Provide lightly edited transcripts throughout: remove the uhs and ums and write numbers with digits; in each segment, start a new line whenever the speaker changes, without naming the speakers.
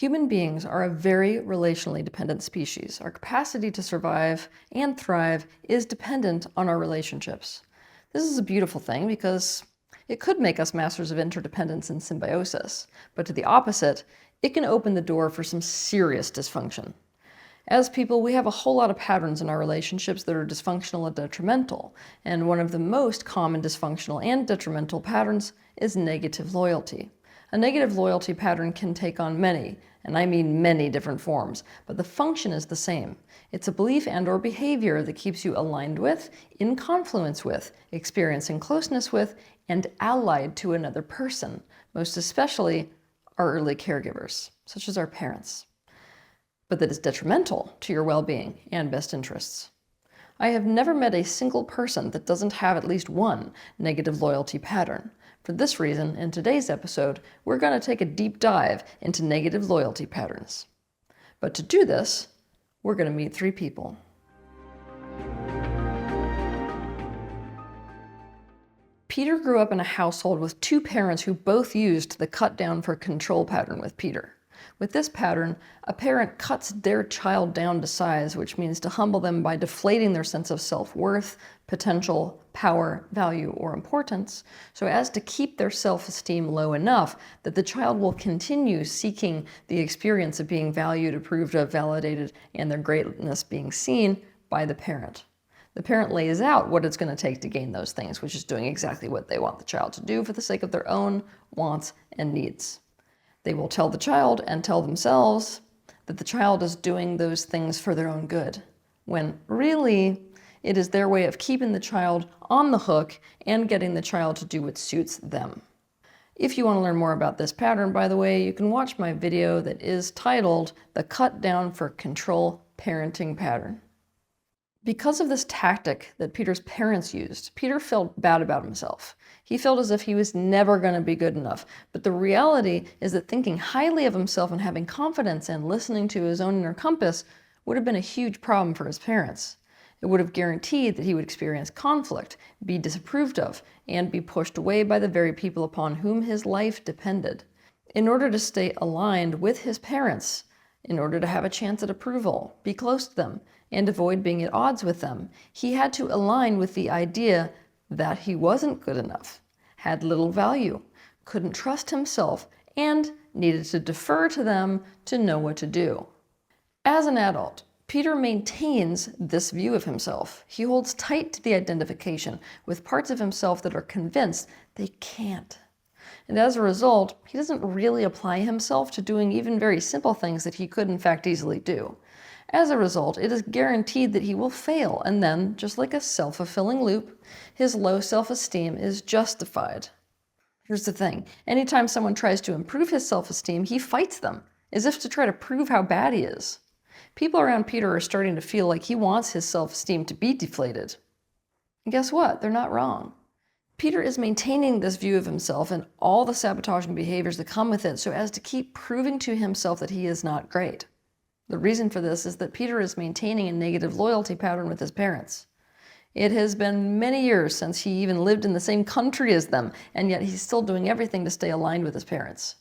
Human beings are a very relationally dependent species. Our capacity to survive and thrive is dependent on our relationships. This is a beautiful thing because it could make us masters of interdependence and symbiosis, but to the opposite, it can open the door for some serious dysfunction. As people, we have a whole lot of patterns in our relationships that are dysfunctional and detrimental, and one of the most common dysfunctional and detrimental patterns is negative loyalty. A negative loyalty pattern can take on many, and I mean many different forms, but the function is the same. It's a belief and/or behavior that keeps you aligned with, in confluence with, experiencing closeness with, and allied to another person, most especially our early caregivers, such as our parents, but that is detrimental to your well-being and best interests. I have never met a single person that doesn't have at least one negative loyalty pattern. For this reason, in today's episode, we're going to take a deep dive into negative loyalty patterns. But to do this, we're going to meet three people. Peter grew up in a household with two parents who both used the cut down for control pattern with Peter. With this pattern, a parent cuts their child down to size, which means to humble them by deflating their sense of self-worth, potential, power, value, or importance, so as to keep their self-esteem low enough that the child will continue seeking the experience of being valued, approved of, validated, and their greatness being seen by the parent. The parent lays out what it's going to take to gain those things, which is doing exactly what they want the child to do for the sake of their own wants and needs. They will tell the child and tell themselves that the child is doing those things for their own good, when really it is their way of keeping the child on the hook and getting the child to do what suits them. If you want to learn more about this pattern, by the way, you can watch my video that is titled The Cut Down for Control Parenting Pattern. Because of this tactic that Peter's parents used, Peter felt bad about himself. He felt as if he was never going to be good enough. But the reality is that thinking highly of himself and having confidence and listening to his own inner compass would have been a huge problem for his parents. It would have guaranteed that he would experience conflict, be disapproved of, and be pushed away by the very people upon whom his life depended. In order to stay aligned with his parents, in order to have a chance at approval, be close to them, and avoid being at odds with them, he had to align with the idea that he wasn't good enough, had little value, couldn't trust himself, and needed to defer to them to know what to do. As an adult, Peter maintains this view of himself. He holds tight to the identification with parts of himself that are convinced they can't. And as a result, he doesn't really apply himself to doing even very simple things that he could in fact easily do. As a result, it is guaranteed that he will fail, and then, just like a self-fulfilling loop, his low self-esteem is justified. Here's the thing. Anytime someone tries to improve his self-esteem, he fights them, as if to try to prove how bad he is. People around Peter are starting to feel like he wants his self-esteem to be deflated. And guess what? They're not wrong. Peter is maintaining this view of himself and all the sabotaging behaviors that come with it so as to keep proving to himself that he is not great. The reason for this is that Peter is maintaining a negative loyalty pattern with his parents. It has been many years since he even lived in the same country as them, and yet he's still doing everything to stay aligned with his parents.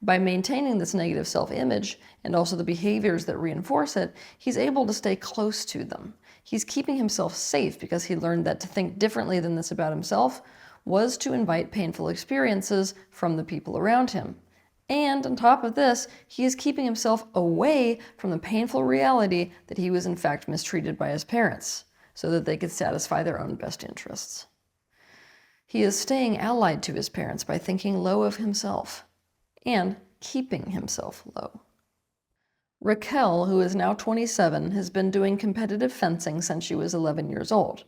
By maintaining this negative self-image and also the behaviors that reinforce it, he's able to stay close to them. He's keeping himself safe because he learned that to think differently than this about himself was to invite painful experiences from the people around him. And on top of this, he is keeping himself away from the painful reality that he was in fact mistreated by his parents, so that they could satisfy their own best interests. He is staying allied to his parents by thinking low of himself and keeping himself low. Raquel, who is now 27, has been doing competitive fencing since she was 11 years old.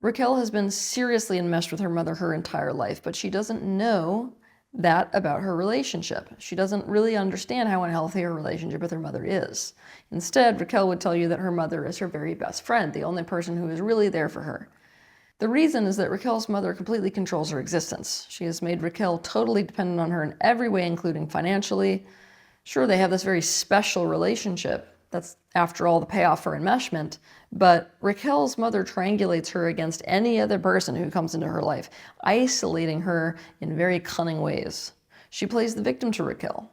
Raquel has been seriously enmeshed with her mother her entire life, but she doesn't know that about her relationship. She doesn't really understand how unhealthy her relationship with her mother is. Instead, Raquel would tell you that her mother is her very best friend, the only person who is really there for her. The reason is that Raquel's mother completely controls her existence. She has made Raquel totally dependent on her in every way, including financially. Sure, they have this very special relationship. That's, after all, the payoff for enmeshment. But Raquel's mother triangulates her against any other person who comes into her life, isolating her in very cunning ways. She plays the victim to Raquel.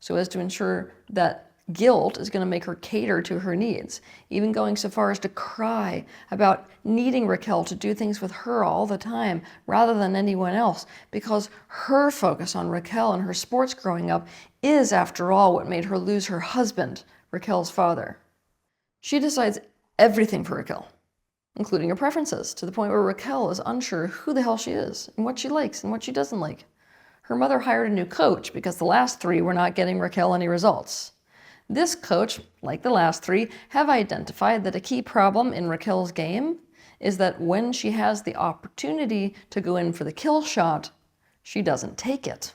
so as to ensure that guilt is going to make her cater to her needs, even going so far as to cry about needing Raquel to do things with her all the time rather than anyone else, because her focus on Raquel and her sports growing up is, after all, what made her lose her husband, Raquel's father. She decides everything for Raquel, including her preferences, to the point where Raquel is unsure who the hell she is and what she likes and what she doesn't like. Her mother hired a new coach because the last three were not getting Raquel any results. This coach, like the last three, have identified that a key problem in Raquel's game is that when she has the opportunity to go in for the kill shot, she doesn't take it.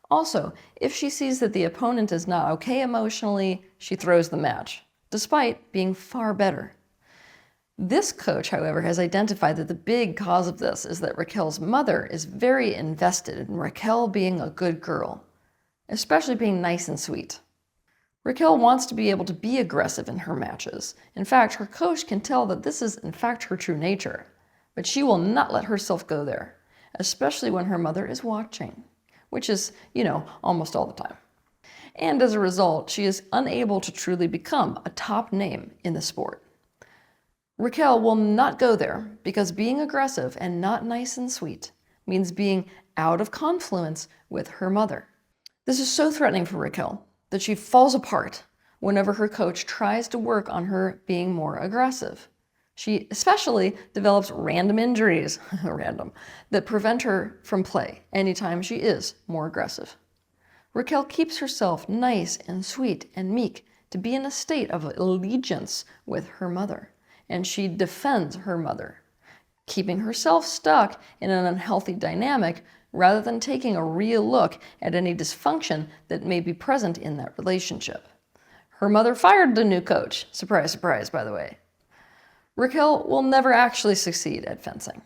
Also, if she sees that the opponent is not okay emotionally, she throws the match, despite being far better. This coach, however, has identified that the big cause of this is that Raquel's mother is very invested in Raquel being a good girl, especially being nice and sweet. Raquel wants to be able to be aggressive in her matches. In fact, her coach can tell that this is in fact her true nature, but she will not let herself go there, especially when her mother is watching, which is, almost all the time. And as a result, she is unable to truly become a top name in the sport. Raquel will not go there because being aggressive and not nice and sweet means being out of confluence with her mother. This is so threatening for Raquel that she falls apart whenever her coach tries to work on her being more aggressive. She especially develops random injuries, that prevent her from play anytime she is more aggressive. Raquel keeps herself nice and sweet and meek to be in a state of allegiance with her mother, and she defends her mother, keeping herself stuck in an unhealthy dynamic rather than taking a real look at any dysfunction that may be present in that relationship. Her mother fired the new coach. Surprise, surprise, by the way. Raquel will never actually succeed at fencing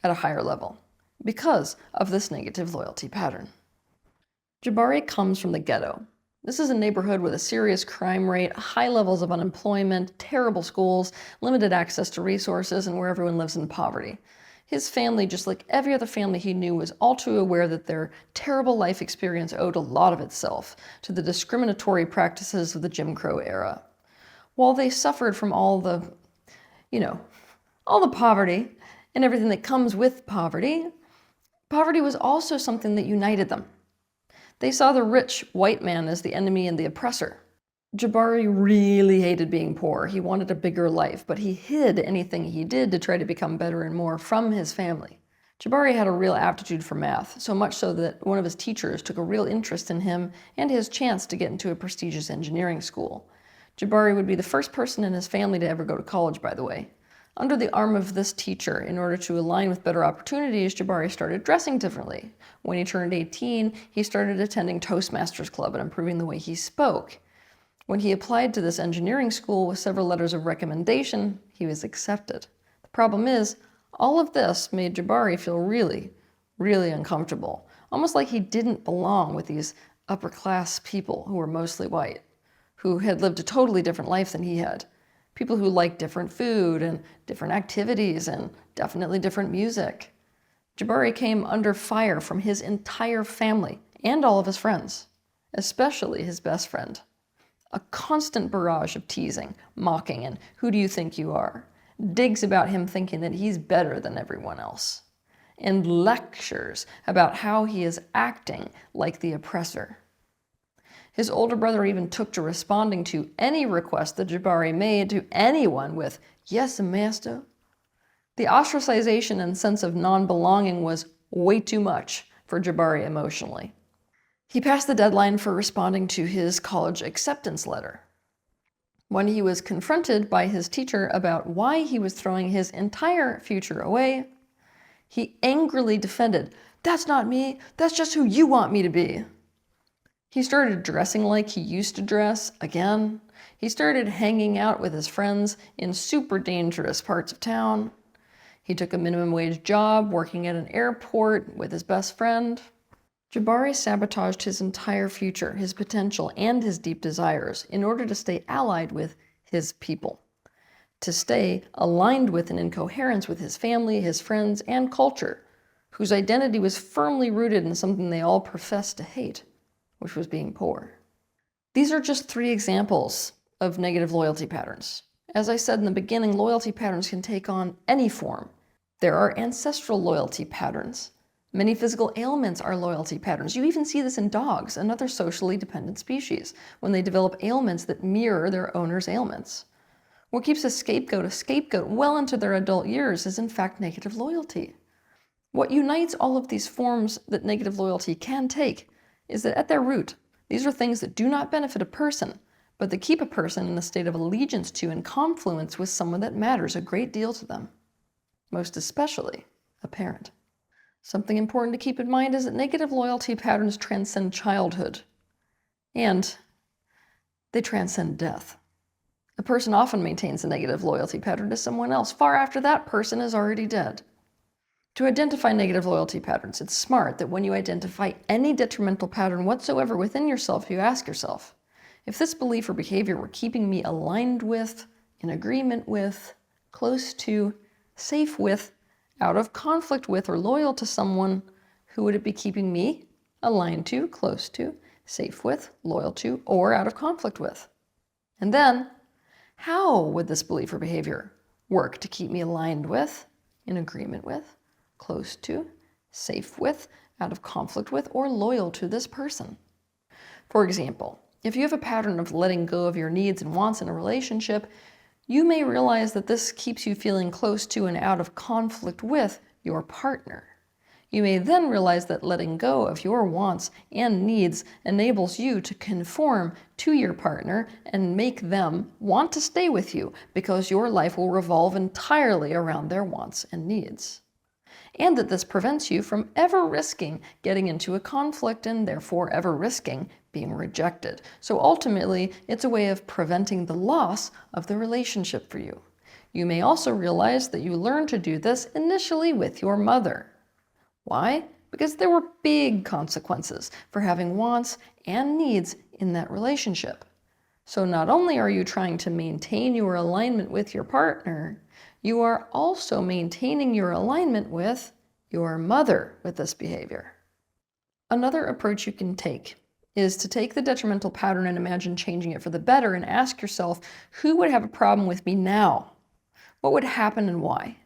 at a higher level because of this negative loyalty pattern. Jabari comes from the ghetto. This is a neighborhood with a serious crime rate, high levels of unemployment, terrible schools, limited access to resources, and where everyone lives in poverty. His family, just like every other family he knew, was all too aware that their terrible life experience owed a lot of itself to the discriminatory practices of the Jim Crow era. While they suffered from all the poverty and everything that comes with poverty, poverty was also something that united them. They saw the rich white man as the enemy and the oppressor. Jabari really hated being poor. He wanted a bigger life, but he hid anything he did to try to become better and more from his family. Jabari had a real aptitude for math, so much so that one of his teachers took a real interest in him and his chance to get into a prestigious engineering school. Jabari would be the first person in his family to ever go to college, by the way. Under the arm of this teacher, in order to align with better opportunities, Jabari started dressing differently. When he turned 18, he started attending Toastmasters Club and improving the way he spoke. When he applied to this engineering school with several letters of recommendation, he was accepted. The problem is, all of this made Jabari feel really, really uncomfortable, almost like he didn't belong with these upper-class people who were mostly white, who had lived a totally different life than he had. People who liked different food and different activities and definitely different music. Jabari came under fire from his entire family and all of his friends, especially his best friend. A constant barrage of teasing, mocking, and who do you think you are? Digs about him thinking that he's better than everyone else. And lectures about how he is acting like the oppressor. His older brother even took to responding to any request that Jabari made to anyone with, "Yes, master." The ostracization and sense of non-belonging was way too much for Jabari emotionally. He passed the deadline for responding to his college acceptance letter. When he was confronted by his teacher about why he was throwing his entire future away, he angrily defended, "That's not me, that's just who you want me to be." He started dressing like he used to dress again. He started hanging out with his friends in super dangerous parts of town. He took a minimum wage job working at an airport with his best friend. Jabari sabotaged his entire future, his potential, and his deep desires in order to stay allied with his people, to stay aligned with and in coherence with his family, his friends, and culture, whose identity was firmly rooted in something they all professed to hate, which was being poor. These are just 3 examples of negative loyalty patterns. As I said in the beginning, loyalty patterns can take on any form. There are ancestral loyalty patterns. Many physical ailments are loyalty patterns. You even see this in dogs, another socially dependent species, when they develop ailments that mirror their owner's ailments. What keeps a scapegoat well into their adult years is in fact negative loyalty. What unites all of these forms that negative loyalty can take is that at their root, these are things that do not benefit a person, but that keep a person in a state of allegiance to and confluence with someone that matters a great deal to them, most especially a parent. Something important to keep in mind is that negative loyalty patterns transcend childhood, and they transcend death. A person often maintains a negative loyalty pattern to someone else far after that person is already dead. To identify negative loyalty patterns, it's smart that when you identify any detrimental pattern whatsoever within yourself, you ask yourself, if this belief or behavior were keeping me aligned with, in agreement with, close to, safe with, out of conflict with, or loyal to someone, who would it be keeping me aligned to, close to, safe with, loyal to, or out of conflict with? And then, how would this belief or behavior work to keep me aligned with, in agreement with, close to, safe with, out of conflict with, or loyal to this person? For example, if you have a pattern of letting go of your needs and wants in a relationship, you may realize that this keeps you feeling close to and out of conflict with your partner. You may then realize that letting go of your wants and needs enables you to conform to your partner and make them want to stay with you because your life will revolve entirely around their wants and needs. And that this prevents you from ever risking getting into a conflict and therefore ever risking being rejected. So ultimately, it's a way of preventing the loss of the relationship for you. You may also realize that you learned to do this initially with your mother. Why? Because there were big consequences for having wants and needs in that relationship. So not only are you trying to maintain your alignment with your partner, you are also maintaining your alignment with your mother with this behavior. Another approach you can take is to take the detrimental pattern and imagine changing it for the better and ask yourself, who would have a problem with me now? What would happen and why?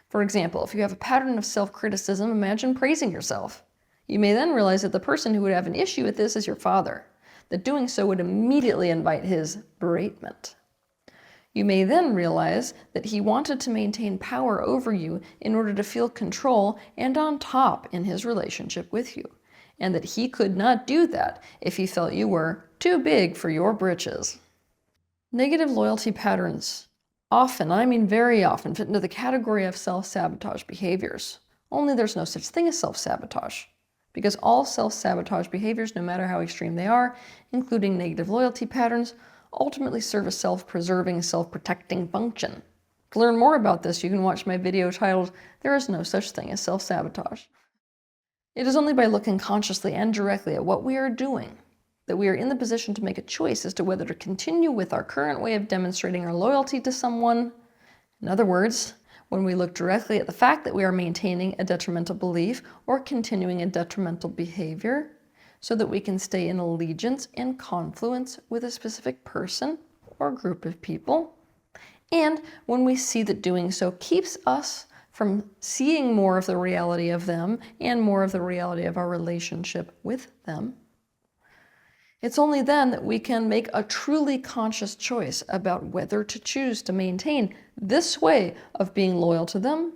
For example, if you have a pattern of self-criticism, imagine praising yourself. You may then realize that the person who would have an issue with this is your father, that doing so would immediately invite his beratement. You may then realize that he wanted to maintain power over you in order to feel control and on top in his relationship with you, and that he could not do that if he felt you were too big for your britches. Negative loyalty patterns often, I mean very often, fit into the category of self-sabotage behaviors. Only there's no such thing as self-sabotage, because all self-sabotage behaviors, no matter how extreme they are, including negative loyalty patterns, ultimately serve a self-preserving, self-protecting function. To learn more about this, you can watch my video titled, "There is no such thing as self-sabotage." It is only by looking consciously and directly at what we are doing that we are in the position to make a choice as to whether to continue with our current way of demonstrating our loyalty to someone. In other words, when we look directly at the fact that we are maintaining a detrimental belief or continuing a detrimental behavior so that we can stay in allegiance and confluence with a specific person or group of people, and when we see that doing so keeps us from seeing more of the reality of them and more of the reality of our relationship with them, it's only then that we can make a truly conscious choice about whether to choose to maintain this way of being loyal to them,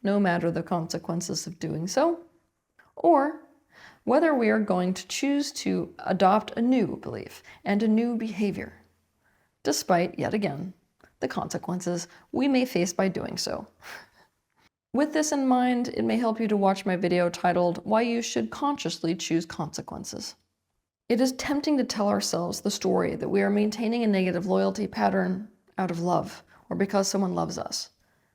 no matter the consequences of doing so, or whether we are going to choose to adopt a new belief and a new behavior, despite, yet again, the consequences we may face by doing so. With this in mind, it may help you to watch my video titled, "Why You Should Consciously Choose Consequences." It is tempting to tell ourselves the story that we are maintaining a negative loyalty pattern out of love or because someone loves us.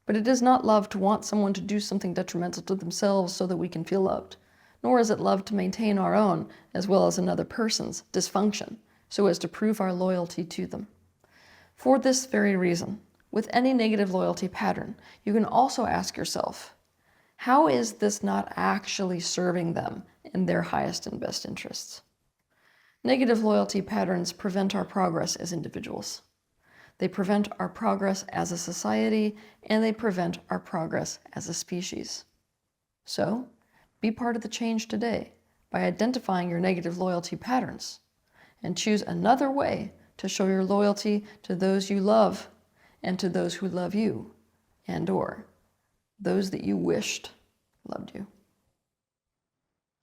But it is not love to want someone to do something detrimental to themselves so that we can feel loved, nor is it love to maintain our own, as well as another person's, dysfunction, so as to prove our loyalty to them. For this very reason, with any negative loyalty pattern, you can also ask yourself, how is this not actually serving them in their highest and best interests? Negative loyalty patterns prevent our progress as individuals. They prevent our progress as a society, and they prevent our progress as a species. So, be part of the change today by identifying your negative loyalty patterns, and choose another way to show your loyalty to those you love and to those who love you, and/or those that you wished loved you.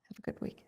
Have a good week.